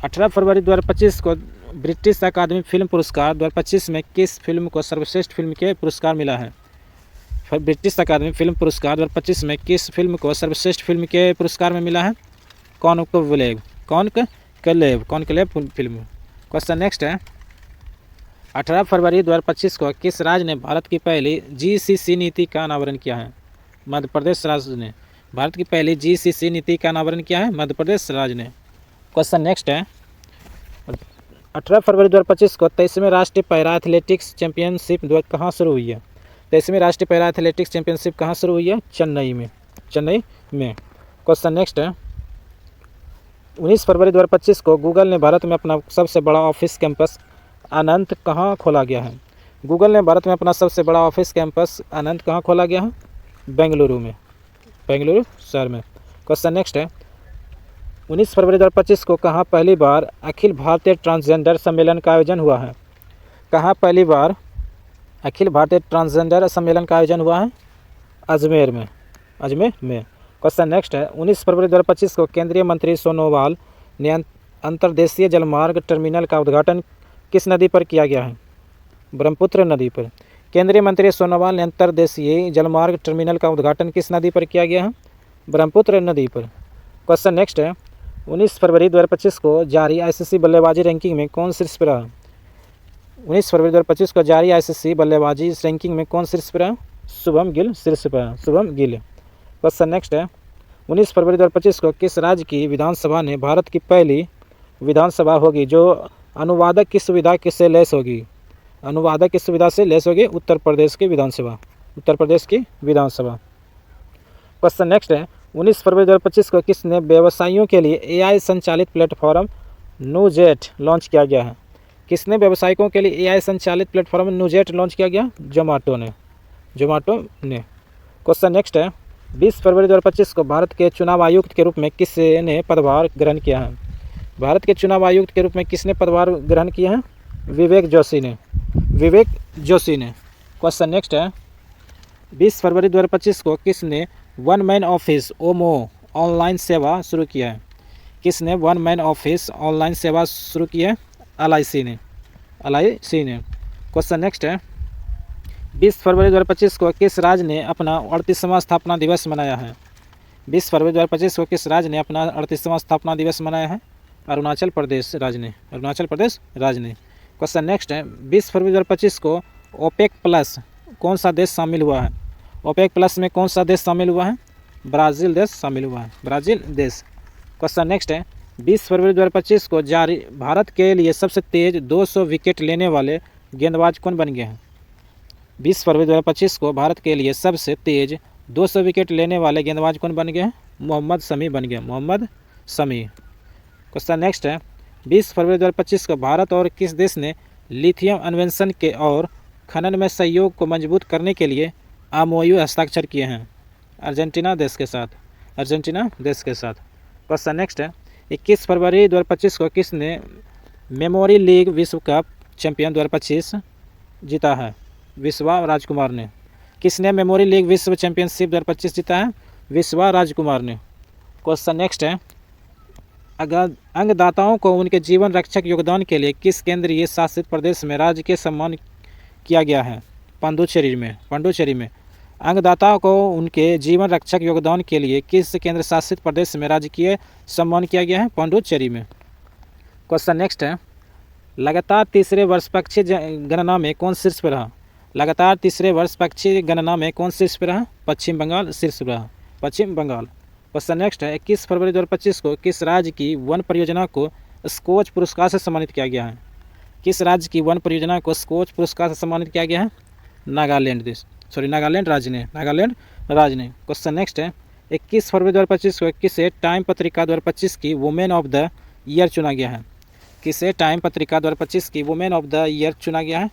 18 फरवरी 2025 को ब्रिटिश अकादमी फिल्म पुरस्कार 2025 में किस फिल्म को सर्वश्रेष्ठ फिल्म के पुरस्कार मिला है? ब्रिटिश अकादमी फिल्म पुरस्कार 2025 में किस फिल्म को सर्वश्रेष्ठ फिल्म के पुरस्कार में मिला है? Conclave film. क्वेश्चन नेक्स्ट है 18 फरवरी 2025 को किस राज्य ने भारत की पहली GCC नीति का अनावरण किया है? मध्य प्रदेश राज्य ने। भारत की पहली GCC नीति का अनावरण किया है? मध्य प्रदेश राज्य ने। क्वेश्चन नेक्स्ट है 18 फरवरी 2025 को 23वीं राष्ट्रीय पैरा एथलेटिक्स चैंपियनशिप कहाँ शुरू हुई है? 23वीं राष्ट्रीय पैरा एथलेटिक्स चैंपियनशिप कहाँ शुरू हुई है? चेन्नई में। क्वेश्चन नेक्स्ट है 19 फरवरी 2025 को गूगल ने भारत में अपना सबसे बड़ा ऑफिस कैंपस अनंत कहाँ खोला गया है? गूगल ने भारत में अपना सबसे बड़ा ऑफिस कैंपस अनंत कहाँ खोला गया है? बेंगलुरु शहर में। क्वेश्चन नेक्स्ट है 19 फरवरी 2025 को कहाँ पहली बार अखिल भारतीय ट्रांसजेंडर सम्मेलन का आयोजन हुआ है? कहाँ पहली बार अखिल भारतीय ट्रांसजेंडर सम्मेलन का आयोजन हुआ है? अजमेर में। क्वेश्चन नेक्स्ट है 19 फरवरी 2025 को केंद्रीय मंत्री सोनोवाल ने अंतर्देशीय जलमार्ग टर्मिनल का उद्घाटन किस नदी पर किया गया है? ब्रह्मपुत्र नदी पर। केंद्रीय मंत्री सोनोवाल ने अंतर्देशीय जलमार्ग टर्मिनल का उद्घाटन किस नदी पर किया गया है? ब्रह्मपुत्र नदी पर। क्वेश्चन नेक्स्ट है 19 फरवरी 2025 को जारी ICC बल्लेबाजी रैंकिंग में कौन शीर्ष पर रहा? 19 फरवरी 2025 को जारी ICC बल्लेबाजी रैंकिंग में कौन शीर्ष पर रहा? शुभम गिल। क्वेश्चन नेक्स्ट है 19 फरवरी 2025 को किस राज्य की विधानसभा ने भारत की पहली विधानसभा होगी जो अनुवादक की सुविधा से लैस होगी? उत्तर प्रदेश की विधानसभा। क्वेश्चन नेक्स्ट है 19 फरवरी 2025 को किसने व्यवसायियों के लिए AI संचालित प्लेटफॉर्म नूजेट लॉन्च किया गया है? किसने व्यवसायिकों के लिए AI संचालित प्लेटफॉर्म नूजेट लॉन्च किया गया? जोमेटो ने। क्वेश्चन नेक्स्ट है 20 फरवरी 2025 को भारत के चुनाव आयुक्त के रूप में किसने पदभार ग्रहण किया है? भारत के चुनाव आयुक्त के रूप में किसने पदभार ग्रहण किया है? विवेक जोशी ने। क्वेश्चन नेक्स्ट है 20 फरवरी 2025 को किसने वन मैन ऑफिस ओमो ऑनलाइन सेवा शुरू किया है? किसने वन मैन ऑफिस ऑनलाइन सेवा शुरू की है? LIC ने। क्वेश्चन नेक्स्ट है 20 फरवरी 2025 को किस राज्य ने अपना 38वां स्थापना दिवस मनाया है? 20 फरवरी 2025 को किस राज्य ने अपना 38वां स्थापना दिवस मनाया है? अरुणाचल प्रदेश राज्य ने। क्वेश्चन नेक्स्ट है 20 फरवरी 2025 को ओपेक प्लस कौन सा देश शामिल हुआ है? ओपेक प्लस में कौन सा देश शामिल हुआ है? ब्राज़ील देश शामिल हुआ है, ब्राज़ील देश। क्वेश्चन नेक्स्ट है, 20 फरवरी 2025 को जारी भारत के लिए सबसे तेज 200 विकेट लेने वाले गेंदबाज कौन बन गए हैं? 20 फरवरी 2025 को भारत के लिए सबसे तेज 200 विकेट लेने वाले गेंदबाज कौन बन गए हैं? मोहम्मद शमी बन गए, मोहम्मद शमी। क्वेश्चन नेक्स्ट है, 20 फरवरी 2025 को भारत और किस देश ने लिथियम अन्वेषण के और खनन में सहयोग को मजबूत करने के लिए MOU हस्ताक्षर किए हैं? अर्जेंटीना देश के साथ, अर्जेंटीना देश के साथ। क्वेश्चन नेक्स्ट है, 21 फरवरी 2025 को किसने मेमोरी लीग विश्व कप चैंपियन 2025 जीता है? विश्वा राजकुमार ने। किसने मेमोरी लीग विश्व चैंपियनशिप 2025 जीता है? विश्वा राजकुमार ने। क्वेश्चन नेक्स्ट है, अगर अंगदाताओं को उनके जीवन रक्षक योगदान के लिए किस केंद्रीय शासित प्रदेश में राज्य के सम्मान किया गया है? पांडुचेरी में, पांडुचेरी में। अंगदाताओं को उनके जीवन रक्षक योगदान के लिए किस केंद्र शासित प्रदेश में राजकीय सम्मान किया गया है? पांडुचेरी में। क्वेश्चन नेक्स्ट है, लगातार तीसरे वर्ष पक्षी गणना में कौन शीर्ष पर रहा? लगातार तीसरे वर्ष पक्षी गणना में कौन शीर्ष पर रहा? पश्चिम बंगाल शीर्ष पर रहा, पश्चिम बंगाल। क्वेश्चन नेक्स्ट है, 21 फरवरी 2025 को किस राज्य की वन परियोजना को स्कोच पुरस्कार से सम्मानित किया गया है? किस राज्य की वन परियोजना को स्कोच पुरस्कार से सम्मानित किया गया है? नागालैंड देश, नागालैंड राज्य ने, नागालैंड राज्य ने। क्वेश्चन नेक्स्ट है, 21 फरवरी 2025 को किसे टाइम पत्रिका 2025 की वुमेन ऑफ द ईयर चुना गया है? किसे टाइम पत्रिका 2025 की वुमेन ऑफ द ईयर चुना गया है?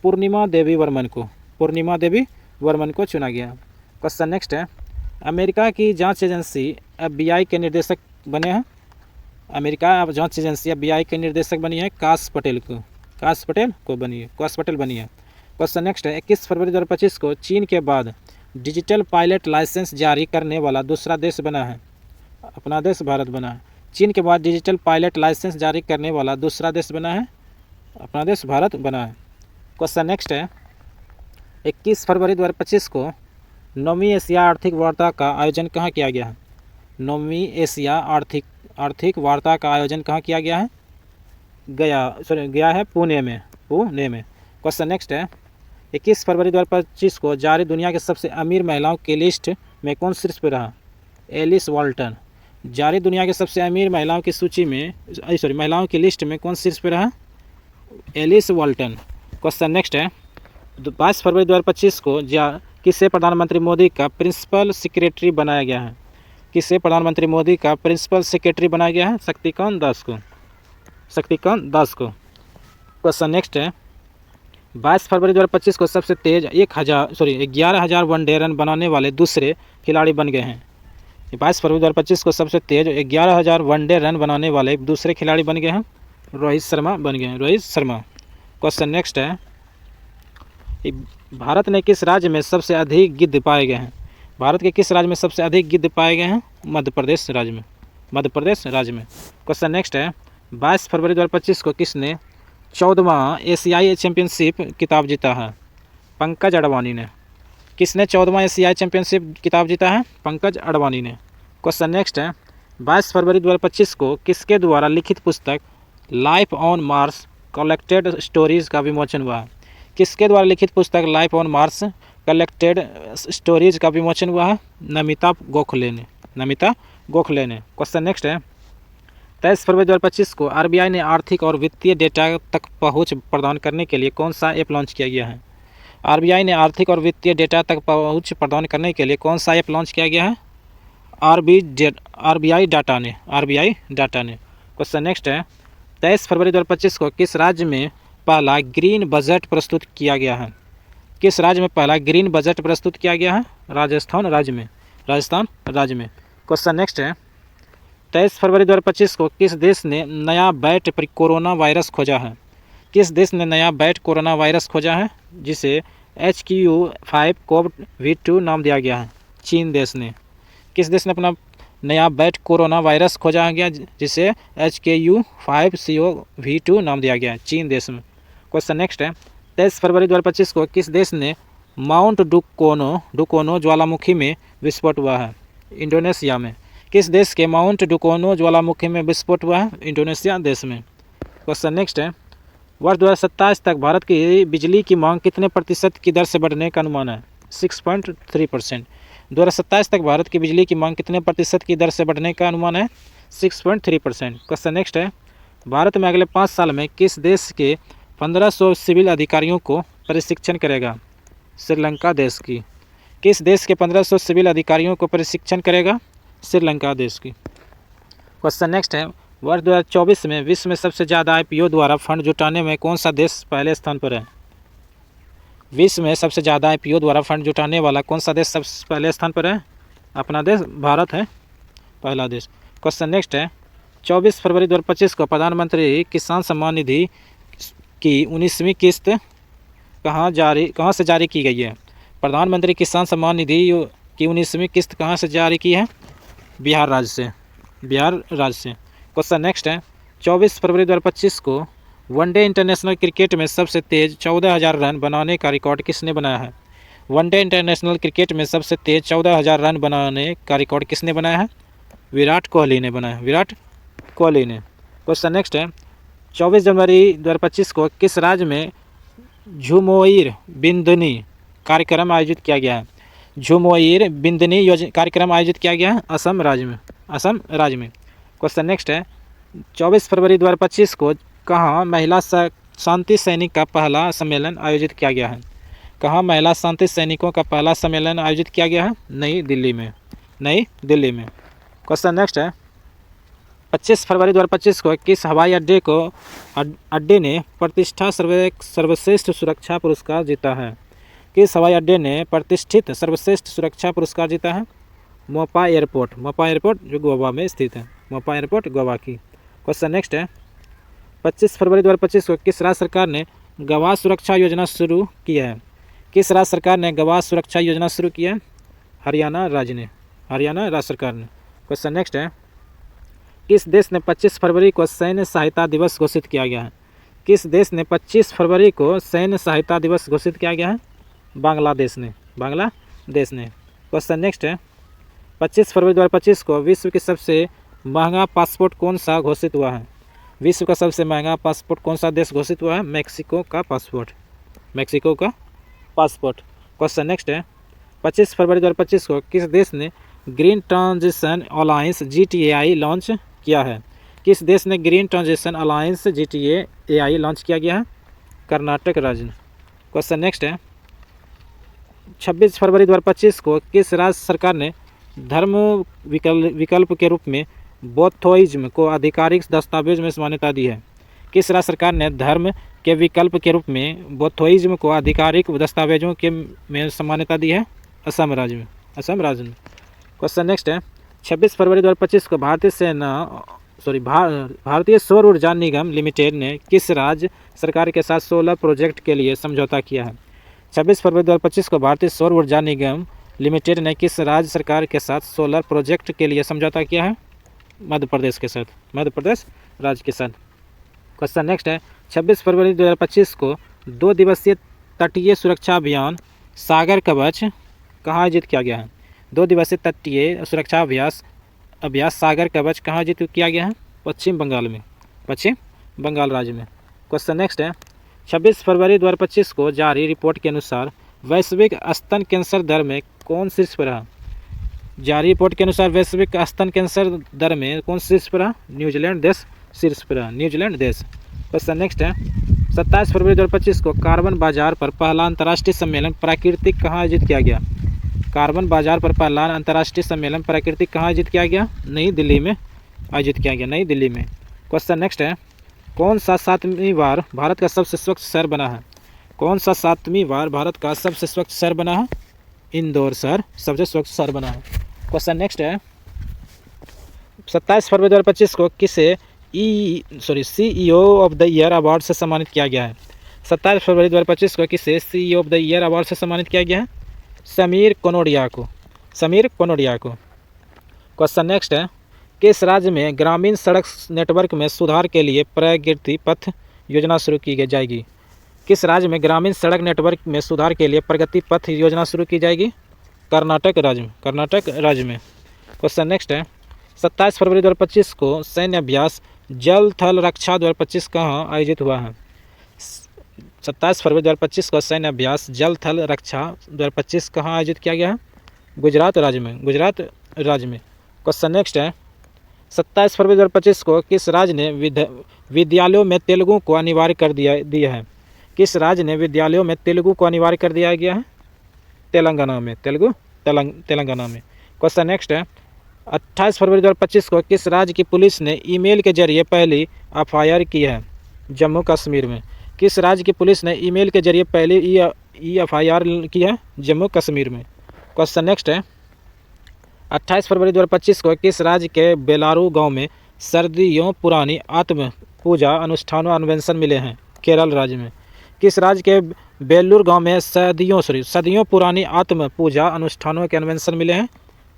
पूर्णिमा देवी वर्मन को, पूर्णिमा देवी वर्मन को चुना गया। क्वेश्चन नेक्स्ट है, अमेरिका की जांच एजेंसी FBI के निर्देशक बने हैं? अमेरिका जांच एजेंसी FBI के निर्देशक बनी है काश पटेल को, काश पटेल को बनी है, काश पटेल बनी है। क्वेश्चन नेक्स्ट है, 21 फरवरी 2025 को चीन के बाद डिजिटल पायलट लाइसेंस जारी करने वाला दूसरा देश बना है? अपना देश भारत बना है। चीन के बाद डिजिटल पायलट लाइसेंस जारी करने वाला दूसरा देश बना है? अपना देश भारत बना है। क्वेश्चन नेक्स्ट है, 21 फरवरी 2025 को 9वीं एशिया आर्थिक वार्ता का आयोजन कहाँ किया गया है? 9वीं एशिया आर्थिक वार्ता का आयोजन कहाँ किया गया है? गया है पुणे में, पुणे में। क्वेश्चन नेक्स्ट है, 21 फरवरी 2025 को जारी दुनिया के सबसे अमीर महिलाओं की लिस्ट में कौन शीर्ष पर रहा? Alice Walton. जारी दुनिया के सबसे अमीर महिलाओं की सूची में, महिलाओं की लिस्ट में कौन शीर्ष पर रहा? Alice Walton. क्वेश्चन नेक्स्ट है, 22 फरवरी 2025 को किसे प्रधानमंत्री मोदी का प्रिंसिपल सेक्रेटरी बनाया गया है? किसे प्रधानमंत्री मोदी का प्रिंसिपल सेक्रेटरी बनाया गया है? शक्तिकांत दास को, शक्तिकांत दास को। क्वेश्चन नेक्स्ट है, 22 फरवरी 2025 को सबसे तेज 11,000 वनडे रन बनाने वाले दूसरे खिलाड़ी बन गए हैं। 22 फरवरी 2025 को सबसे तेज 11,000 वनडे रन बनाने वाले दूसरे खिलाड़ी बन गए हैं? रोहित शर्मा बन गए हैं, रोहित शर्मा। क्वेश्चन नेक्स्ट है, भारत ने किस राज्य में सबसे अधिक गिद्ध पाए गए हैं? भारत के किस राज्य में सबसे अधिक गिद्ध पाए गए हैं? मध्य प्रदेश राज्य में, मध्य प्रदेश राज्य में। क्वेश्चन नेक्स्ट है, 22 फरवरी 2025 को किसने 14वां एशियाई चैंपियनशिप खिताब जीता है? पंकज अडवाणी ने। किसने 14वां एशियाई चैंपियनशिप खिताब जीता है? पंकज अडवाणी ने। क्वेश्चन नेक्स्ट है, 22 फरवरी 2025 को किसके द्वारा लिखित पुस्तक life on Mars collected stories का विमोचन हुआ? किसके द्वारा लिखित पुस्तक life on Mars collected stories का विमोचन हुआ है? नमिता गोखले ने, नमिता गोखले ने। क्वेश्चन नेक्स्ट है, 23 फरवरी 2025 को RBI ने आर्थिक और वित्तीय डेटा तक पहुंच प्रदान करने के लिए कौन सा ऐप लॉन्च किया गया है? RBI ने आर्थिक और वित्तीय डेटा तक पहुंच प्रदान करने के लिए कौन सा ऐप लॉन्च किया गया है? RBI डाटा ने, RBI डाटा ने। क्वेश्चन नेक्स्ट है, 23 फरवरी 2025 को किस राज्य में पहला ग्रीन बजट प्रस्तुत किया गया है? किस राज्य में पहला ग्रीन बजट प्रस्तुत किया गया है? राजस्थान राज्य में, राजस्थान राज्य में। क्वेश्चन नेक्स्ट है, 23 फरवरी 2025 को किस देश ने नया बैट कोरोना वायरस खोजा है? किस देश ने नया बैट कोरोना वायरस खोजा है जिसे HQ5-CoV-2 नाम दिया गया है? चीन देश ने। किस देश ने अपना नया बैट कोरोना वायरस खोजा गया जिसे HQ5-CoV-2 नाम दिया गया है? चीन देश में। क्वेश्चन नेक्स्ट है, 23 फरवरी 2025 को किस देश ने माउंट डुकोनो ज्वालामुखी में विस्फोट हुआ है? इंडोनेशिया में। किस देश के माउंट डुकोनो ज्वालामुखी में विस्फोट हुआ है? इंडोनेशिया देश में। क्वेश्चन नेक्स्ट है, वर्ष 2027 तक भारत की बिजली की मांग कितने प्रतिशत की दर से बढ़ने का अनुमान है? 6.3%। 2027 तक भारत की बिजली की मांग कितने प्रतिशत की दर से बढ़ने का अनुमान है? 6.3%। क्वेश्चन नेक्स्ट है, भारत में अगले 5 साल में किस देश के 1500 सिविल अधिकारियों को प्रशिक्षण करेगा? श्रीलंका देश की। किस देश के 1500 सिविल अधिकारियों को प्रशिक्षण करेगा? श्रीलंका देश की। क्वेश्चन नेक्स्ट है, वर्ष 2024 में विश्व में सबसे ज़्यादा IPO द्वारा फंड जुटाने में कौन सा देश पहले स्थान पर है? विश्व में सबसे ज़्यादा IPO द्वारा फंड जुटाने वाला कौन सा देश सबसे पहले स्थान पर है? अपना देश भारत है पहला देश। क्वेश्चन नेक्स्ट है, 24 फरवरी 2025 को प्रधानमंत्री किसान सम्मान निधि की 19वीं किस्त कहाँ से जारी की गई है? प्रधानमंत्री किसान सम्मान निधि की 19वीं किस्त कहाँ से जारी की है? बिहार राज्य से। क्वेश्चन नेक्स्ट है, 24 फरवरी 2025 को वनडे इंटरनेशनल क्रिकेट में सबसे तेज 14,000 रन बनाने का रिकॉर्ड किसने बनाया है? वनडे इंटरनेशनल क्रिकेट में सबसे तेज 14,000 रन बनाने का रिकॉर्ड किसने बनाया है? विराट कोहली ने बनाया। विराट कोहली ने। क्वेश्चन नेक्स्ट है, 24 जनवरी 2025 को किस राज्य में झुमोइर बिंदनी कार्यक्रम आयोजित किया गया है? झुमोइर बिंदनी कार्यक्रम आयोजित किया गया है असम राज्य में। क्वेश्चन नेक्स्ट है, 24 फरवरी 2025 को कहाँ महिला शांति सैनिक का पहला सम्मेलन आयोजित किया गया है? कहाँ महिला शांति सैनिकों का पहला सम्मेलन आयोजित किया गया है? नई दिल्ली में। क्वेश्चन नेक्स्ट है, 25 फरवरी 2025 को किस हवाई अड्डे ने प्रतिष्ठा सर्वश्रेष्ठ सुरक्षा पुरस्कार जीता है? किस हवाई अड्डे ने प्रतिष्ठित सर्वश्रेष्ठ सुरक्षा पुरस्कार जीता है? मोपा एयरपोर्ट जो गोवा में स्थित है। मोपा एयरपोर्ट गोवा की। क्वेश्चन नेक्स्ट है, 25 फरवरी 2025 को किस राज्य सरकार ने गवाह सुरक्षा योजना शुरू की है? किस राज्य सरकार ने गवाह सुरक्षा योजना शुरू की है? हरियाणा राज्य सरकार ने। क्वेश्चन नेक्स्ट है, किस देश ने 25 फरवरी को सैन्य सहायता दिवस घोषित किया गया है? किस देश ने 25 फरवरी को सैन्य सहायता दिवस घोषित किया गया है? बांग्लादेश ने। क्वेश्चन नेक्स्ट है, 25 फरवरी 2025 को विश्व के सबसे महंगा पासपोर्ट कौन सा घोषित हुआ है? विश्व का सबसे महंगा पासपोर्ट कौन सा देश घोषित हुआ है? मैक्सिको का पासपोर्ट। क्वेश्चन नेक्स्ट है, 25 फरवरी 2025 को किस देश ने green transition alliance GTAI launch किया है? किस देश ने green transition alliance GTAI launch किया गया है? कर्नाटक राज्य। क्वेश्चन नेक्स्ट है, 26 फरवरी 2025 को किस राज्य सरकार ने धर्म विकल्प के रूप में बौद्धोइज्म को आधिकारिक दस्तावेज में मान्यता दी है? किस राज्य सरकार ने धर्म के विकल्प के रूप में बौद्धोइज्म को आधिकारिक दस्तावेजों के में मान्यता दी है? असम राज्य में। क्वेश्चन नेक्स्ट है, 26 फरवरी 2025 को भारतीय सौर ऊर्जा निगम लिमिटेड ने किस राज्य सरकार के साथ सोलर प्रोजेक्ट के लिए समझौता किया है? 26 फरवरी 2025 को भारतीय सौर ऊर्जा निगम लिमिटेड ने किस राज्य सरकार के साथ सोलर प्रोजेक्ट के लिए समझौता किया है? मध्य प्रदेश राज्य के साथ। क्वेश्चन नेक्स्ट है, 26 फरवरी 2025 को 2 दिवसीय तटीय सुरक्षा अभियान सागर कवच कहाँ आयोजित किया गया है? 2 दिवसीय तटीय सुरक्षा अभ्यास सागर कवच कहाँ आयोजित किया गया है? पश्चिम बंगाल राज्य में। क्वेश्चन नेक्स्ट है, 26 फरवरी 2025 को जारी रिपोर्ट के अनुसार वैश्विक स्तन कैंसर दर में कौन शीर्ष पर रहा? जारी रिपोर्ट के अनुसार वैश्विक स्तन कैंसर दर में कौन शीर्ष पर रहा? न्यूजीलैंड देश। क्वेश्चन नेक्स्ट है, 27 फरवरी 2025 को कार्बन बाजार पर पहला अंतर्राष्ट्रीय सम्मेलन प्राकृतिक कहाँ आयोजित किया गया? कार्बन बाजार पर पहला अंतर्राष्ट्रीय सम्मेलन प्राकृतिक कहाँ आयोजित किया गया? नई दिल्ली में। क्वेश्चन नेक्स्ट है, कौन सा 7वीं बार भारत का सबसे स्वच्छ शहर बना है? इंदौर शहर सबसे स्वच्छ शहर बना है। क्वेश्चन नेक्स्ट है, 27 फरवरी 2025 को किसे CEO of the year award से सम्मानित किया गया है? 27 फरवरी 2025 को किसे CEO of the year award से सम्मानित किया गया है? समीर कनोडिया को। क्वेश्चन नेक्स्ट है, किस राज्य में ग्रामीण सड़क नेटवर्क में सुधार के लिए प्रगति पथ योजना शुरू की जाएगी? किस राज्य में ग्रामीण सड़क नेटवर्क में सुधार के लिए प्रगति पथ योजना शुरू की जाएगी? कर्नाटक राज्य में। क्वेश्चन नेक्स्ट है, 27 फरवरी 2025 को सैन्य अभ्यास जल थल रक्षा 2025 कहाँ आयोजित हुआ है? 27 फरवरी 2025 को सैन्य अभ्यास जल थल रक्षा 2025 कहाँ आयोजित किया गया है? गुजरात राज्य में, गुजरात राज्य में। क्वेश्चन नेक्स्ट है, 27 फरवरी 2025 को किस राज्य ने विद्यालयों में तेलुगु को अनिवार्य कर दिया है? किस राज्य ने विद्यालयों में तेलुगु को अनिवार्य कर दिया गया है? तेलंगाना में, तेलंगाना में। क्वेश्चन नेक्स्ट है, 28 फरवरी 2025 को किस राज्य की पुलिस ने ईमेल के जरिए पहली एफआईआर की है? जम्मू कश्मीर में। किस राज्य की पुलिस ने ईमेल के जरिए पहली एफआईआर की है? जम्मू कश्मीर में। क्वेश्चन नेक्स्ट है, 28 फरवरी 2025 को किस राज्य के बेलारू गांव में सदियों पुरानी आत्म पूजा अनुष्ठानों अन्वेषण मिले हैं? केरल राज्य में। किस राज्य के बेलूर गांव में सदियों पुरानी आत्म पूजा अनुष्ठानों के अन्वेषण मिले हैं?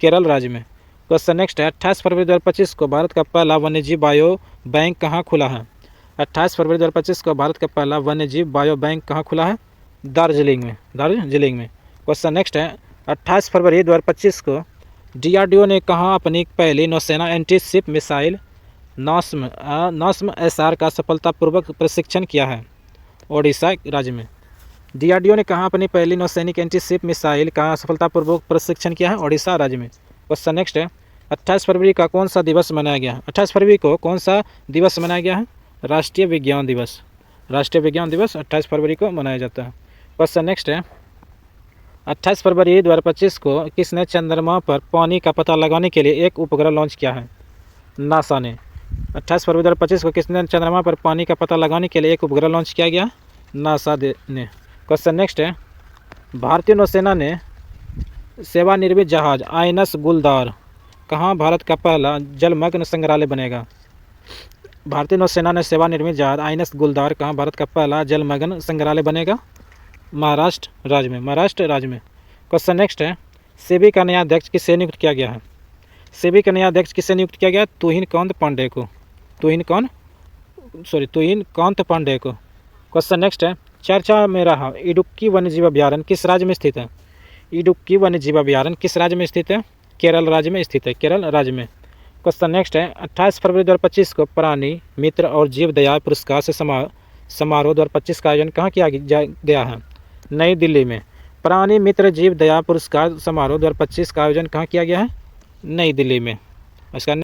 केरल राज्य में। क्वेश्चन नेक्स्ट है, 28 फरवरी 2025 को भारत का पहला वन्यजीव बायो बैंक कहाँ खुला है? 28 फरवरी 2025 को भारत का पहला वन्यजीव बायो बैंक कहाँ खुला है? दार्जिलिंग में। क्वेश्चन नेक्स्ट है, 28 फरवरी 2025 को DRDO ने कहाँ अपनी पहली नौसेना एंटी शिप मिसाइल नॉस्म SR का सफलतापूर्वक प्रशिक्षण किया है? ओडिशा राज्य में। DRDO ने कहाँ अपनी पहली नौसैनिक एंटी शिप मिसाइल का सफलतापूर्वक प्रशिक्षण किया है? ओडिशा राज्य में। क्वेश्चन नेक्स्ट है, 28 फरवरी का कौन सा दिवस मनाया गया है? 28 फरवरी को कौन सा दिवस मनाया गया है? राष्ट्रीय विज्ञान दिवस। राष्ट्रीय विज्ञान दिवस 28 फरवरी को मनाया जाता है। क्वेश्चन नेक्स्ट है, 28 फरवरी 2025 को किसने चंद्रमा पर पानी का पता लगाने के लिए एक उपग्रह लॉन्च किया है? नासा ने। 28 फरवरी 2025 को किसने चंद्रमा पर पानी का पता लगाने के लिए एक उपग्रह लॉन्च किया गया? नासा ने। क्वेश्चन नेक्स्ट है, भारतीय नौसेना ने सेवानिवृत्त जहाज INS गुलदार कहाँ भारत का पहला जलमग्न संग्रहालय बनेगा? भारतीय नौसेना ने सेवानिवृत्त जहाज INS गुलदार कहाँ भारत का पहला जलमग्न संग्रहालय बनेगा? महाराष्ट्र राज्य में। क्वेश्चन नेक्स्ट है, सेबी का नया अध्यक्ष किसे नियुक्त किया गया है? सेबी का नया अध्यक्ष किसे नियुक्त किया गया? तुहिन कांत पांडे को। क्वेश्चन नेक्स्ट है, चर्चा में रहा इडुक्की वन्यजीव अभयारण्य किस राज्य में स्थित है? इडुक्की वन्यजीव अभयारण्य किस राज्य में स्थित है? केरल राज्य में स्थित है, केरल राज्य में। क्वेश्चन नेक्स्ट है, 28 फरवरी 2025 को प्राणी मित्र और जीव दया पुरस्कार से समारोह 2025 का आयोजन कहाँ किया गया है? नई दिल्ली में। प्राणी मित्र जीव दया पुरस्कार समारोह 2025 का आयोजन कहाँ किया गया है? नई दिल्ली में। इसका